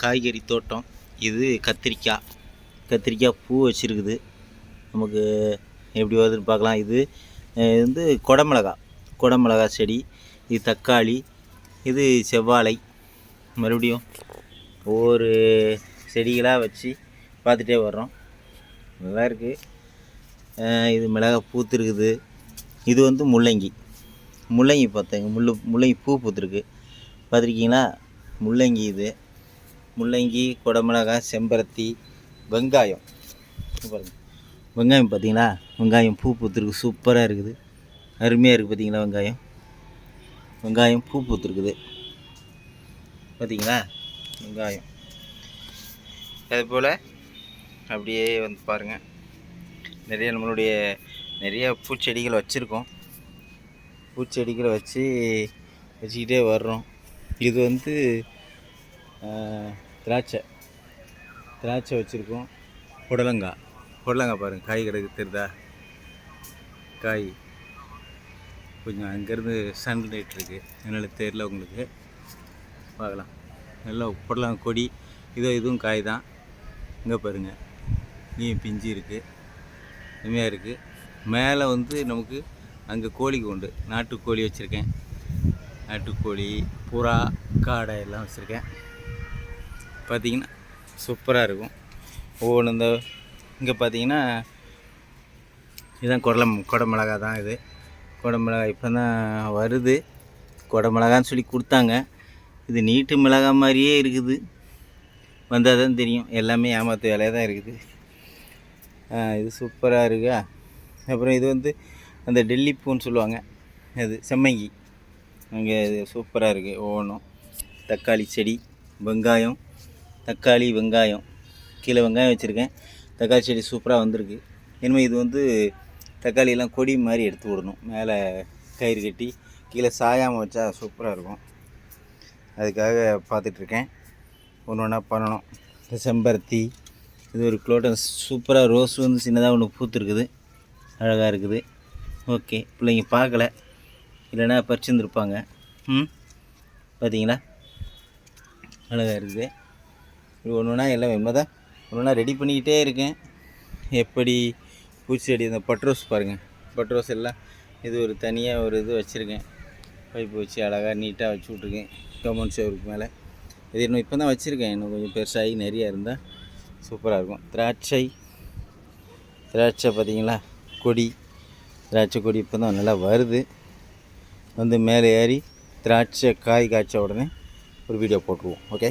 காய்கறி தோட்டம். இது கத்திரிக்காய் பூ வச்சுருக்குது. நமக்கு எப்படி வருதுன்னு பார்க்கலாம். இது வந்து குடமிளகா செடி. இது தக்காளி, இது செவ்வாழை. மறுபடியும் ஒவ்வொரு செடிகளாக வச்சு பார்த்துட்டே வர்றோம். நல்லா இருக்குது. இது மிளகாய் பூத்துருக்குது. இது வந்து முள்ளங்கி பார்த்தேங்க. முள்ளங்கி பூ பூத்துருக்கு, பார்த்துருக்கீங்களா? முள்ளங்கி, இது முள்ளங்கி, குடமிளகாய், செம்பருத்தி, வெங்காயம் பாருங்கள். வெங்காயம் பார்த்தீங்களா? வெங்காயம் பூ பூத்துருக்கு, சூப்பராக இருக்குது, அருமையாக இருக்குது. பார்த்தீங்களா? வெங்காயம் பூ பூத்துருக்குது, பார்த்தீங்களா? வெங்காயம் அதுபோல் அப்படியே வந்து பாருங்கள். நம்மளுடைய நிறைய பூச்செடிகள் வச்சுருக்கோம். பூச்செடிகளை வச்சுக்கிட்டே வர்றோம். இது வந்து திராட்சை வச்சுருக்கோம். புடலங்காய் பாருங்கள், காய் கிடக்கு, தெரியுதா? காய் கொஞ்சம் அங்கேருந்து சன்லைட் இருக்குது, அதனால் தெரியல உங்களுக்கு. பார்க்கலாம். நல்லா புடலங்காய் கொடி. இதுவும் காய் தான். இங்கே பாருங்கள், நீயும் பிஞ்சு இருக்குது, அருமையாக இருக்குது. மேலே வந்து நமக்கு அங்கே கோழிக்கு உண்டு. நாட்டுக்கோழி வச்சுருக்கேன். நாட்டுக்கோழி, புறா, காடை எல்லாம் வச்சுருக்கேன். பார்த்திங்கன்னா சூப்பராக இருக்கும். ஒவ்வொன்று இந்த இங்கே பார்த்திங்கன்னா இதுதான் குடமிளகா தான். இது குடமிளகா இப்போ தான் வருது. குடமிளகான்னு சொல்லி கொடுத்தாங்க. இது நீட்டு மிளகா மாதிரியே இருக்குது. வந்தால் தான் தெரியும். எல்லாமே ஏமாற்று வேலையாக தான் இருக்குது. இது சூப்பராக இருக்கா. அப்புறம் இது வந்து அந்த டெல்லி பூன்னு சொல்லுவாங்க, அது செம்மங்கி. அங்கே இது சூப்பராக இருக்குது. ஒவ்வொன்றும் தக்காளி செடி, வெங்காயம், தக்காளி, வெங்காயம். கீழே வெங்காயம் வச்சுருக்கேன். தக்காளி செடி சூப்பராக வந்திருக்கு. இனிமேல் இது வந்து தக்காளியெல்லாம் கொடி மாதிரி எடுத்து விடணும். மேலே கயிறு கட்டி கீழே சாயாமல் வச்சா சூப்பராக இருக்கும். அதுக்காக பார்த்துட்ருக்கேன். ஒன்று ஒன்றா பண்ணணும். இந்த செம்பருத்தி, இது ஒரு குளோட்டன் சூப்பராக. ரோஸ் வந்து சின்னதாக ஒன்று பூத்துருக்குது, அழகாக இருக்குது. ஓகே, பிள்ளைங்க பார்க்கல, இல்லைன்னா பறிச்சுருந்துருப்பாங்க. பார்த்தீங்களா? அழகாக இருக்குது. இது ஒன்று ஒன்றா எல்லாம் தான் ஒன்று ஒன்றா ரெடி பண்ணிக்கிட்டே இருக்கேன். எப்படி பூச்செடி, இந்த பட்ரோஸ் பாருங்கள், பட்ரோஸ் எல்லாம் இது ஒரு தனியாக ஒரு இது வச்சுருக்கேன். பைப்பு வச்சு அழகாக நீட்டாக வச்சு விட்ருக்கேன் கம்பவுண்ட் சேவருக்கு மேலே. இது இன்னும் இப்போ தான் வச்சுருக்கேன். இன்னும் கொஞ்சம் பெருசாகி நிறையா இருந்தால் சூப்பராக இருக்கும். திராட்சை பார்த்தீங்களா? திராட்சை கொடி இப்போ தான் நல்லா வருது. வந்து மேலே ஏறி திராட்சை காய் காய்ச்ச உடனே ஒரு வீடியோ போட்டுருவோம். ஓகே.